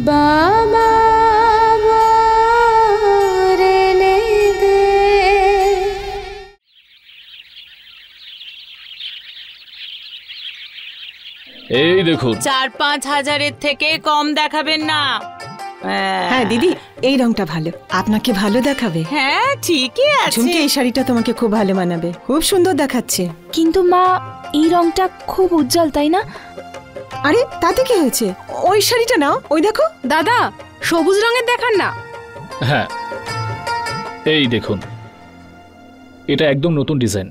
বাবা রেনে দে। এই দেখুন 4-5 হাজারের থেকে কম দেখাবেন না। হ্যাঁ দিদি, এই রংটা ভালো, আপনাকে ভালো দেখাবে। হ্যাঁ ঠিকই আছে। ঝুমকি, এই শাড়িটা তোমাকে খুব ভালো মানাবে, খুব সুন্দর দেখাচ্ছে। কিন্তু মা, এই রংটা খুব উজ্জ্বল, তাই না? আরে তাতে কি হয়েছে, ওই শাড়িটা নাও, ওই দেখো। দাদা, সবুজ রঙের দেখান না। হ্যাঁ এই দেখুন, এটা একদম নতুন ডিজাইন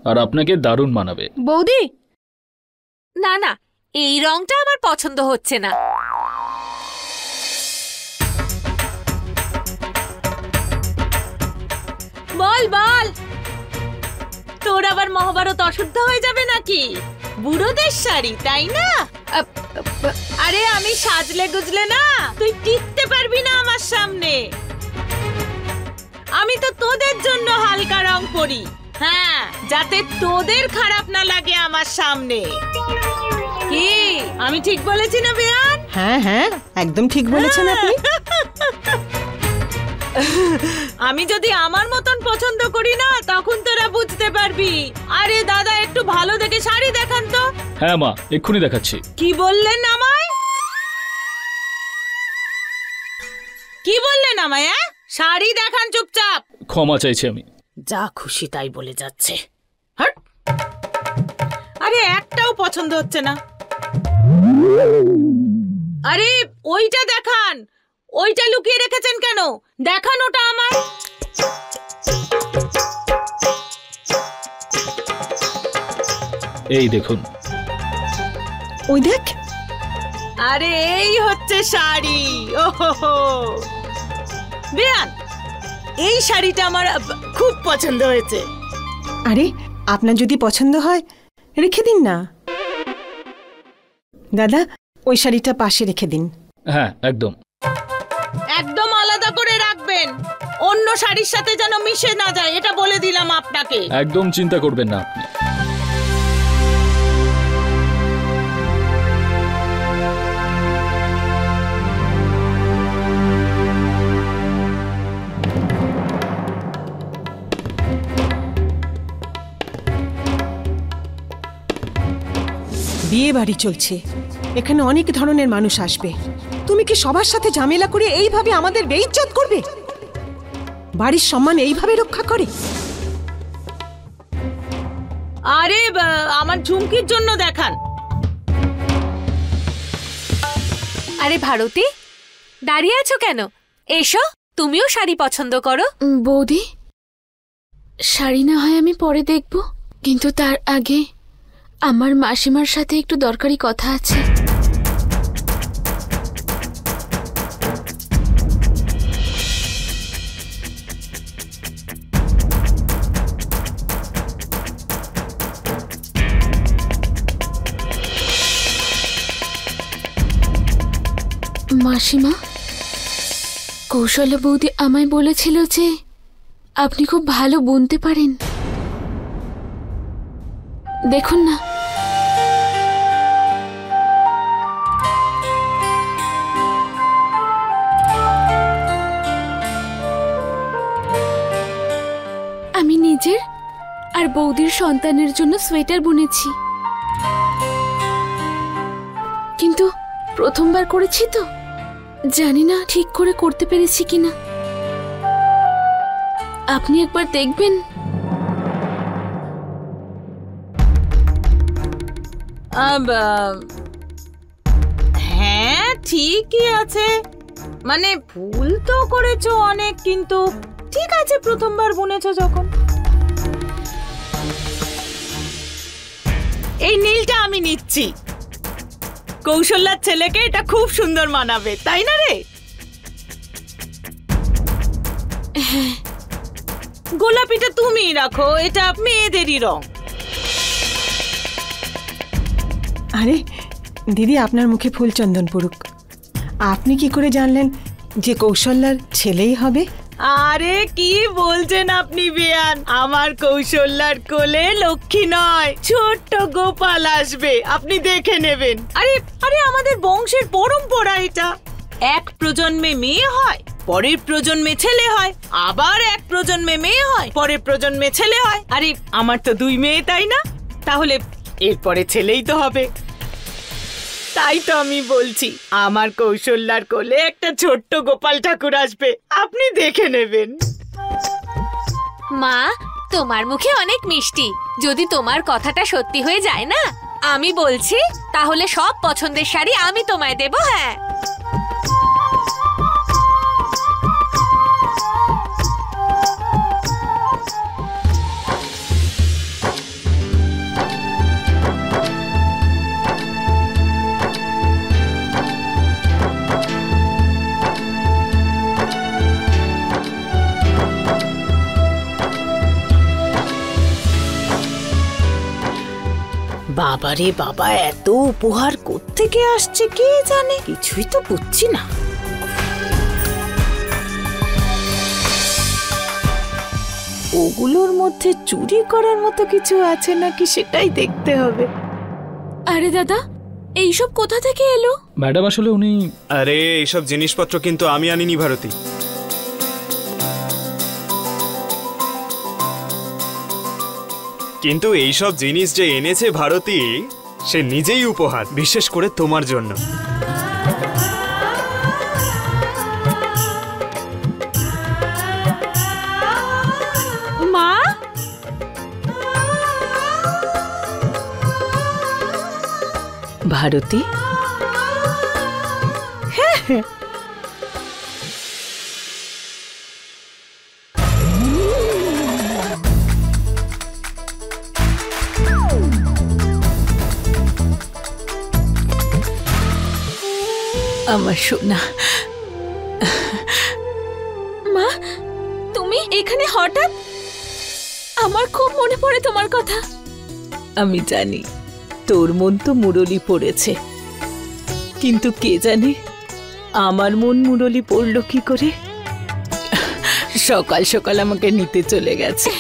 আর আপনাকে দারুণ মানাবে। বৌদি, না না, এই রংটা আমার পছন্দ হচ্ছে না। বল বল, তোর আবার মহাভারত অশুদ্ধ হয়ে যাবে নাকি? বুড়োদের শাড়ি তাই না? আরে আমি সাজলে গুজলে না, তুই টিকতে পারবি না আমার সামনে। আমি তো তোদের জন্য হালকা রং পরি, হ্যাঁ, যাতে তোদের খারাপ না লাগে আমার সামনে। কি আমি ঠিক বলেছি না বেয়ান? হ্যাঁ হ্যাঁ, একদম ঠিক বলেছেন আপনি। আমি যদি আমার মতন পছন্দ করি না, তখন তোরা বুঝতে পারবি। আরে দাদা, একটু ভালো দেখে শাড়ি দেখান তো। হ্যাঁ মা, এক্ষুনি দেখাচ্ছি। কি বললেন আমায়? কি বললেন আমায়? শাড়ি দেখান চুপচাপ। ক্ষমা চাইছি আমি। যা খুশি তাই বলে যাচ্ছে। হট! আরে একটাও পছন্দ হচ্ছে না। আরে ওইটা দেখান, ওইটা লুকিয়ে রেখেছেন কেন? দেখান ওটা আমায়। এই দেখুন। ওই দেখ। আরে এই হচ্ছে শাড়ি। ওহো বেয়ান, এই শাড়িটা আমার খুব পছন্দ হয়েছে। আরে আপনার যদি পছন্দ হয় রেখে দিন না দাদা, ওই শাড়িটা পাশে রেখে দিন। হ্যাঁ একদম। একদম আলাদা করে রাখবেন, অন্য শাড়ির সাথে যেন মিশে না যায়, এটা বলে দিলাম আপনাকে। একদম চিন্তা করবেন না আপনি। বিয়ে বাড়ি চলছে, এখানে অনেক ধরনের মানুষ আসবে, তুমি কি সবার সাথে ঝামেলা করে এইভাবে আমাদের বেইজ্জত করবে? বাড়ির সম্মান এইভাবে রক্ষা করে? আরে আমার ঝুমকির জন্য দেখান। আরে ভারতী, দাঁড়িয়ে আছো কেন? এসো, তুমিও শাড়ি পছন্দ করো। বৌদি, শাড়ি না হয় আমি পরে দেখব, কিন্তু তার আগে আমার মাসিমার সাথে একটু দরকারি কথা আছে। মাসিমা, কৌশল্যা বৌদি আমায় বলেছিল যে আপনি খুব ভালো বুনতে পারেন। দেখুন না। আমি নিজের আর বৌদির সন্তানের জন্য সোয়েটার বুনেছি, কিন্তু প্রথমবার করেছি তো জানি না ঠিক করে করতে পেরেছি কিনা। আপনি একবার দেখবেন। হ্যাঁ ঠিকই আছে, মানে ভুল তো করেছো অনেক, কিন্তু ঠিক আছে, প্রথমবার বুনেছো যখন। এই নীলটা আমি নিচ্ছি, কৌশল্যার ছেলেকে এটা খুব সুন্দর মানাবে, তাই না রে? গোলাপিটা তুমি রাখো, এটা মেয়েদেরই রং। আরে দিদি, আপনার মুখে ফুল চন্দন পড়ুক। আপনি কি করে জানলেন যে কৌশল্যার ছেলেই হবে? আরে কি বলছেন আপনি বেয়ান, আমার কৌশল্যার কোলে লক্ষ্মী নয়, ছোট্ট গোপাল আসবে, আপনি দেখে নেবেন। আরে আরে আমাদের বংশের পরম্পরা এটা। এক প্রজন্মে মেয়ে হয়, পরের প্রজন্মে ছেলে হয়, আবার এক প্রজন্মে মেয়ে হয়, পরের প্রজন্মে ছেলে হয়। আরে আমার তো 2 মেয়ে, তাই না? তাহলে এরপরে ছেলেই তো হবে। তাই তো আমি বলছি, আমার কৌশল্যার কোলে একটা ছোট্ট গোপাল ঠাকুর আসবে, আপনি দেখে নেবেন। মা, তোমার মুখে অনেক মিষ্টি। যদি তোমার কথাটা সত্যি হয়ে যায় না, আমি বলছি তাহলে সব পছন্দের শাড়ি আমি তোমায় দেব। হ্যাঁ, বাবারে বাবা, এত উপহার কোত্থেকে আসছে কে জানে, কিছুই তো বুঝছি না। ওগুলোর মধ্যে চুরি করার মতো কিছু আছে নাকি সেটাই দেখতে হবে। আরে দাদা, এইসব কোথা থেকে এলো? ম্যাডাম আসলে উনি আরে এইসব জিনিসপত্র কিন্তু আমি আনিনি ভারতী। কিন্তু এইসব জিনিস যে এনেছে ভারতী, সে নিজেই উপহার, বিশেষ করে তোমার জন্য। মা, ভারতী, আমার সোনা। মা, তুমি এখানে হঠাৎ? আমার খুব মনে পড়ে তোমার কথা। আমি জানি তোর মন তো মুরলি পড়েছে, কিন্তু কে জানে আমার মন মুরলি পড়লো কি করে। সকাল সকাল আমাকে নিতে চলে গেছে।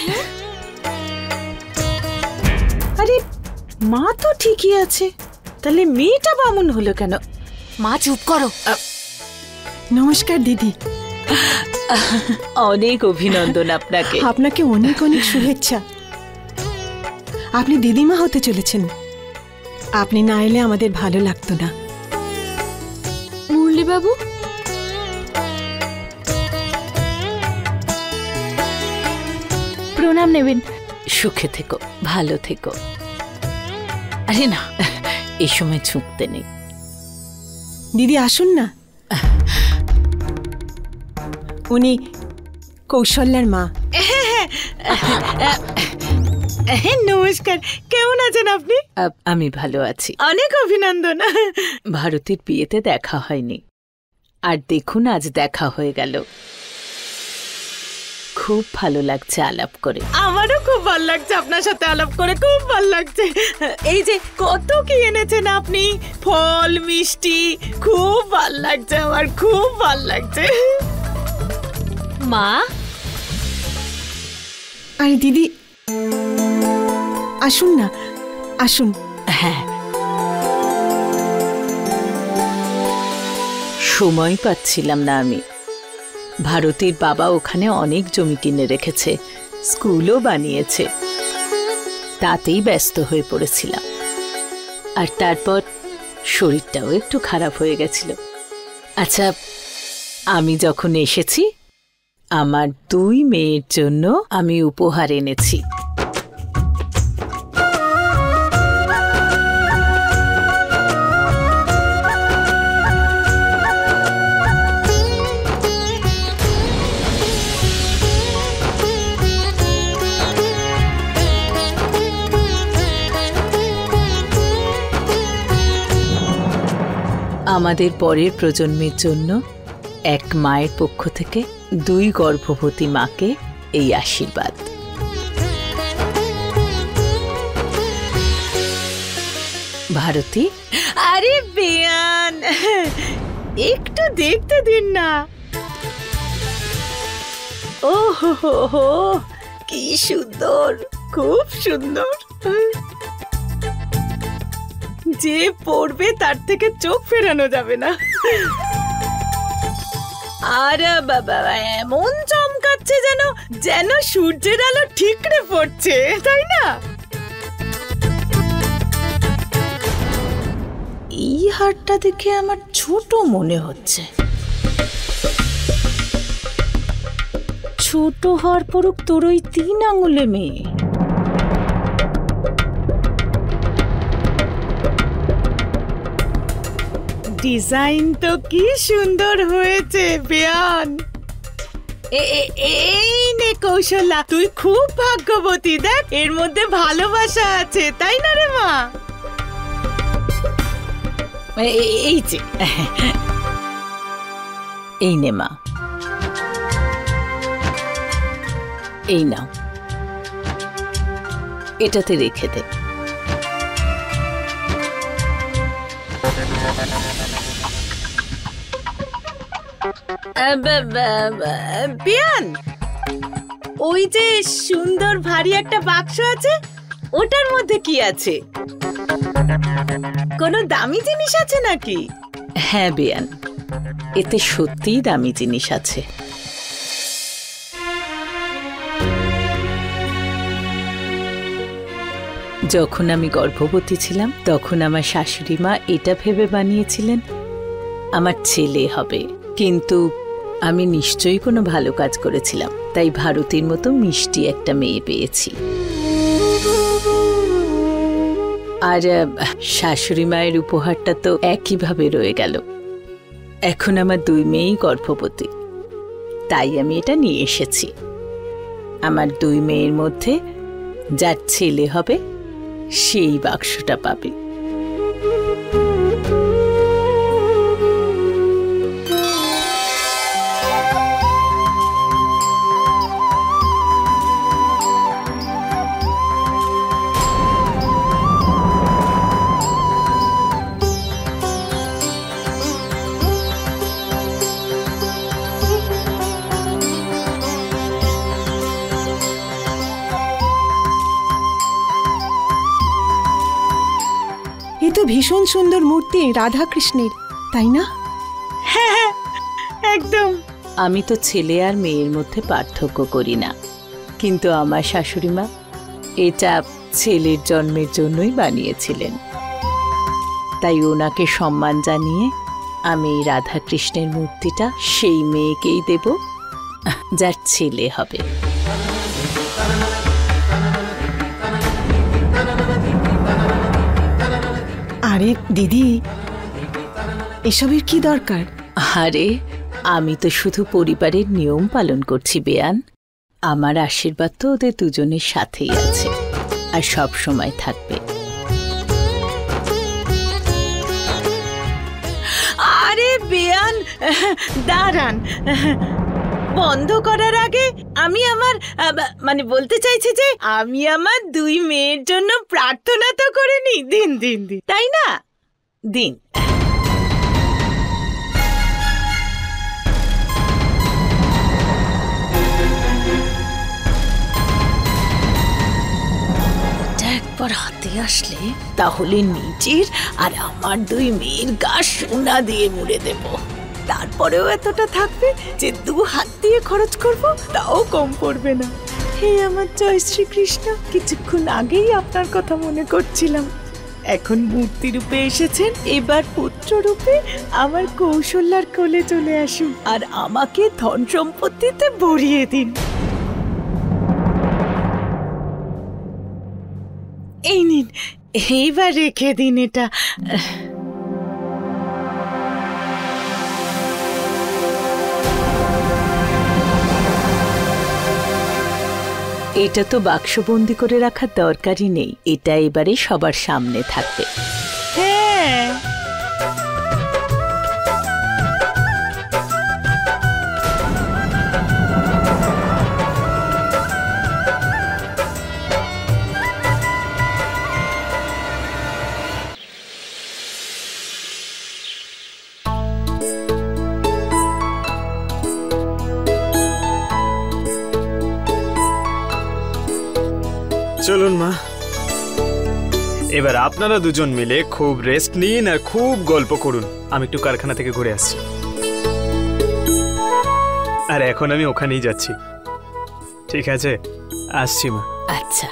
আরে মা তো ঠিকই আছে, তাহলে মেয়েটা বামুন হলো কেন? মা চুপ করো। নমস্কার দিদি। অনেক অভিনন্দন আপনাকে। আপনাকে অনেক অনেক শুভেচ্ছা। আপনি দিদিমা হতে চলেছেন। আপনি না এলে আমাদের ভালো লাগতো না। মুরলি বাবু, প্রণাম নেবেন। সুখে থেকো, ভালো থেকো। আরে না, এই সময় ছুঁকতে নেই। দিদি আসুন না, উনি কৌশল্যার মা। নমস্কার, কেমন আছেন আপনি? আমি ভালো আছি, অনেক অভিনন্দন। ভারতীর বিয়েতে দেখা হয়নি, আর দেখুন আজ দেখা হয়ে গেল। খুব ভালো লাগছে আলাপ করে। আমারও খুব ভালো লাগছে আপনার সাথে আলাপ করে, খুব ভালো লাগছে। এই যে কত কি এনেছেন আপনি, ফল মিষ্টি, খুব ভালো লাগছে আমার, খুব ভালো লাগছে। মা, আরে দিদি আসুন না, আসুন। হ্যাঁ, সময় পাচ্ছিলাম না আমি। ভারতীর বাবা ওখানে অনেক জমি কিনে রেখেছে, স্কুলও বানিয়েছে, তাতেই ব্যস্ত হয়ে পড়েছিলাম। আর তারপর শরীরটাও একটু খারাপ হয়ে গেছিল। আচ্ছা, আমি যখন এসেছি, আমার 2 মেয়ের জন্য আমি উপহার এনেছি। আমাদের পরের প্রজন্মের জন্য এক মায়ের পক্ষ থেকে 2 গর্ভবতী মাকে এই আশীর্বাদ। ভারতী, আরে বেয়ান, একটু দেখতে দিন না। ও হো হো, কি সুন্দর, খুব সুন্দর। যে পড়বে তার থেকে চোখ ফেরানো যাবে না। আর বাবা এমন চমকাচ্ছে যেন যেন সূর্যের আলো ঠিকরে পড়ছে, তাই না? এই হারটা দেখে আমার ছোট মনে হচ্ছে। ছোট হওয়ার পরুক তোর ওই 3 আঙুলে মেয়ে। ডিজাইন তো কি সুন্দর হয়েছে বেয়ান। এই নে কৌশলা, তুই খুব ভাগ্যবতী। দেখ এর মধ্যে ভালোবাসা আছে, তাই না রে মা? এই যে এই নে মা, এই নাও, এটাতে রেখে দে। বিয়ান, ওই যে সুন্দর ভারী একটা বাক্স আছে, ওটার মধ্যে কি আছে? কোনো দামি জিনিস আছে নাকি? হ্যাঁ বিয়ান, এতে সত্যিই দামি জিনিস আছে। যখন আমি গর্ভবতী ছিলাম তখন আমার শাশুড়ি মা এটা ভেবে বানিয়েছিলেন আমার ছেলে হবে, কিন্তু আমি নিশ্চয়ই কোনো ভালো কাজ করেছিলাম, তাই ভারতীর মতো মিষ্টি একটা মেয়ে পেয়েছি। আর শাশুড়ি মায়ের উপহারটা তো একইভাবে রয়ে গেল। এখন আমার 2 মেয়েই গর্ভবতী, তাই আমি এটা নিয়ে এসেছি। আমার 2 মেয়ের মধ্যে যার ছেলে হবে সেই বাক্সটা পাবে। এ তো ভীষণ সুন্দর মূর্তি রাধা কৃষ্ণের, তাই না? হ্যাঁ একদম। আমি তো ছেলে আর মেয়ের মধ্যে পার্থক্য করি না, কিন্তু আমার শাশুড়ি মা এটা ছেলের জন্মের জন্যই বানিয়েছিলেন, তাই ওনাকে সম্মান জানিয়ে আমি এই রাধা কৃষ্ণের মূর্তিটা সেই মেয়েকেই দেব যার ছেলে হবে। আরে দিদি, এসবের কি দরকার? আরে আমি তো শুধু পরিবারের নিয়ম পালন করছি বেয়ান। আমার আশীর্বাদ তো ওদের দুজনের সাথেই আছে আর সব সময় থাকবে। আরে বেয়ান দাঁড়ান, বন্ধ করার আগে আমি আমার মানে বলতে চাইছি যে আমি আমার 2 মেয়ের জন্য প্রার্থনা তো করে নি। দিন দিন দিন, তাই না? দিন। একবার হাতে আসলে তাহলে নিজের আর আমার 2 মেয়ের গা সোনা দিয়ে মুড়ে দেব। তারপরেও এতটা থাকবে যে 2 হাত দিয়ে খরচ করব, তাও কম পড়বে না। হে আমার জয় শ্রীকৃষ্ণ, কিছুক্ষণ আগেই আপনার কথা মনে করছিলাম। এখন মূর্তি রূপে এসেছেন, এবার পুত্র রূপে আমার কৌশল্যার কোলে চলে আসুন আর আমাকে ধন সম্পত্তিতে ভরিয়ে দিন। এই নিন, এইবার রেখে দিন এটা। এটা তো বাক্সবন্দি করে রাখার দরকারই নেই, এটা এবারে সবার সামনে থাকবে। হ্যাঁ, চলুন মা, এবার আপনারা দুজন মিলে খুব রেস্ট নিন আর খুব গল্প করুন। আমি একটু কারখানা থেকে ঘুরে আসছি। আর এখন আমি ওখানেই যাচ্ছি। ঠিক আছে, আসছি মা। আচ্ছা।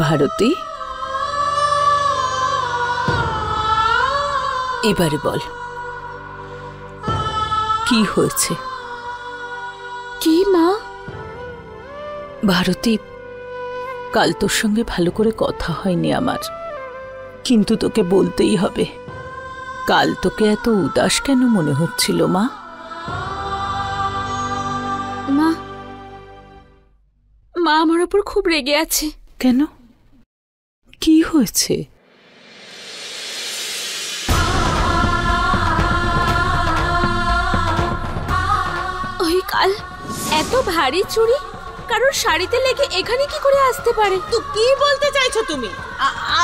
ভারতী, এবারে বল কি হয়েছে? কি মা? ভারতী, কাল তোর সঙ্গে ভালো করে কথা হয়নি আমার, কিন্তু তোকে বলতেই হবে। কাল তোকে এত উদাস কেন মনে হচ্ছিল মা? মা মা আমার ওপর খুব রেগে আছে। কেন? কি হয়েছে? ওই কাল এত ভারী চুড়ি কারোর শাড়িতে লেগে এখানে কি করে আসতে পারে? তো কি বলতে চাইছো তুমি?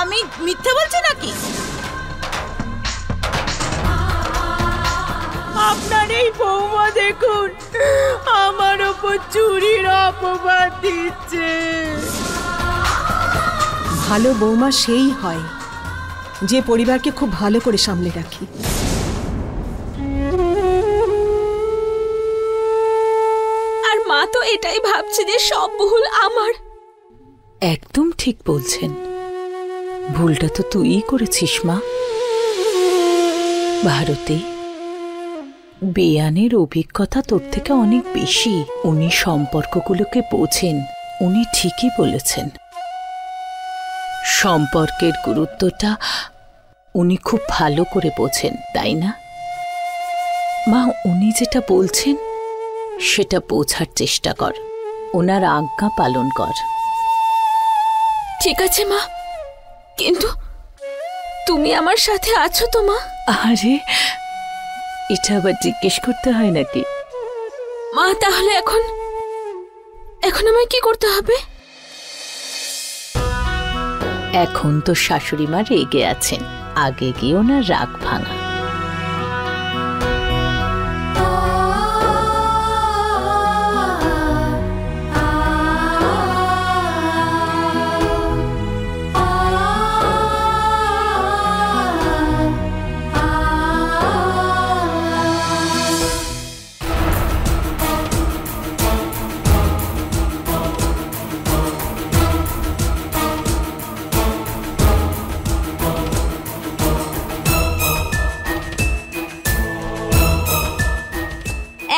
আমি মিথ্যে বলছি নাকি? আপনার এই বৌমা দেখুন আমার ওপর চুরির অপবাদ দিচ্ছে। ভালো বৌমা সেই হয় যে পরিবারকে খুব ভালো করে সামলে রাখে। আর মা তো এটাই ভাবছে যে সব ভুল আমার। একদম ঠিক বলছেন, ভুলটা তো তুইই করেছিস মা। ভারতী, বেয়ানের অভিজ্ঞতা তোর থেকে অনেক বেশি। উনি সম্পর্কগুলোকে বোঝেন। উনি ঠিকই বলেছেন, সম্পর্কের গুরুত্বটা উনি খুব ভালো করে বোঝেন, তাই না মা? উনি যেটা বলছেন সেটা বোঝার চেষ্টা কর, ওনার আজ্ঞা পালন কর। ঠিক আছে মা, কিন্তু তুমি আমার সাথে আছো তো মা? আরে, এটা আবার জিজ্ঞেস করতে হয় নাকি? মা তাহলে এখন আমায় কি করতে হবে? এখন তো শাশুড়ি মা রেগে আছেন, আগে গিয়ে ওনার রাগ ভাঙা।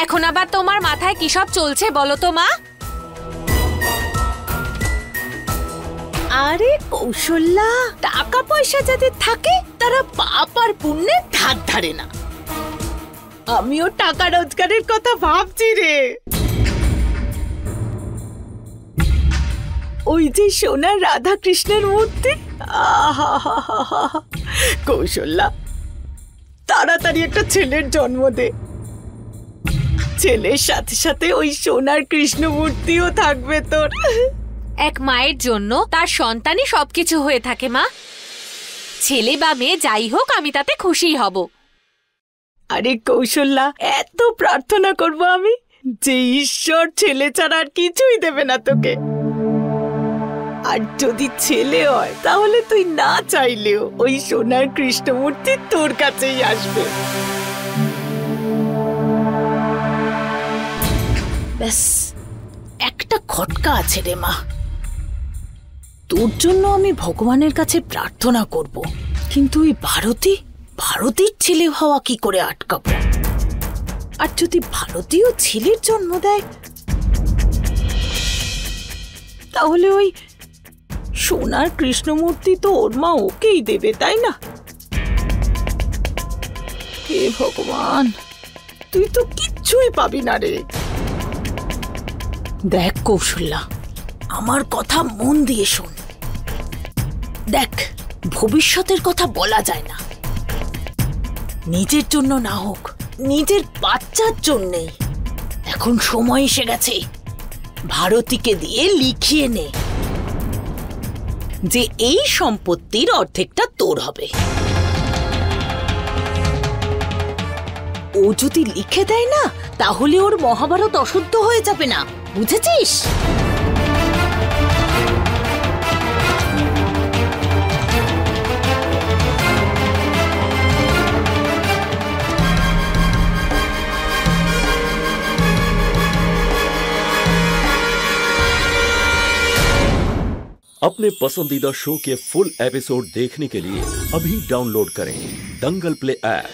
এখন আবার তোমার মাথায় কি সব চলছে বলো তো মা? আরে কৌশল্যা, টাকা পয়সা যাদের থাকে তারা পাপ আর পুণ্যের ধার ধারে না। আমিও টাকা রোজগারের কথা ভাবছি রে। ওই যে সোনার রাধা কৃষ্ণের মূর্তি, কৌশল্যা তাড়াতাড়ি একটা ছেলের জন্ম দে। ছেলের সাথে সাথে ওই সোনার কৃষ্ণ মূর্তিও থাকবে তোর। এক মায়ের জন্য তার সন্তানই সবকিছু হয়ে থাকে মা। ছেলে বা মেয়ে যাই হোক আমি তাতে খুশি হব। আরে কৌশল্যা, এত প্রার্থনা করব আমি যে ঈশ্বর ছেলে ছাড়া আর কিছুই দেবে না তোকে। আর যদি ছেলে হয় তাহলে তুই না চাইলেও ওই সোনার কৃষ্ণ মূর্তি তোর কাছেই আসবে। ব্যাস, একটা খটকা আছে রে মা, তোর জন্য আমি ভগবানের কাছে প্রার্থনা করব, কিন্তু ওই ভারতীর ছেলে হওয়া কি করে আটকাবো? আর যদি ভারতীয় ছেলের জন্ম দেয় তাহলে ওই সোনার কৃষ্ণমূর্তি তো ওর মা ওকেই দেবে, তাই না? হে ভগবান, তুই তো কিচ্ছুই পাবি না রে। দেখ কৌশল্যা, আমার কথা মন দিয়ে শোন। দেখ, ভবিষ্যতের কথা বলা যায় না। নিজের জন্য না হোক, নিজের বাচ্চার জন্যেই এখন সময় এসে গেছে ভারতীকে দিয়ে লিখিয়ে নে যে এই সম্পত্তির অর্ধেকটা তোর হবে। ও যদি লিখে দেয় না, তাহলে ওর মহাভারত অশুদ্ধ হয়ে যাবে না, বুঝেছিস? अपने पसंदीदा शो के फुल एपिसोड देखने के लिए अभी डाउनलोड करें दंगल प्ले ऐप।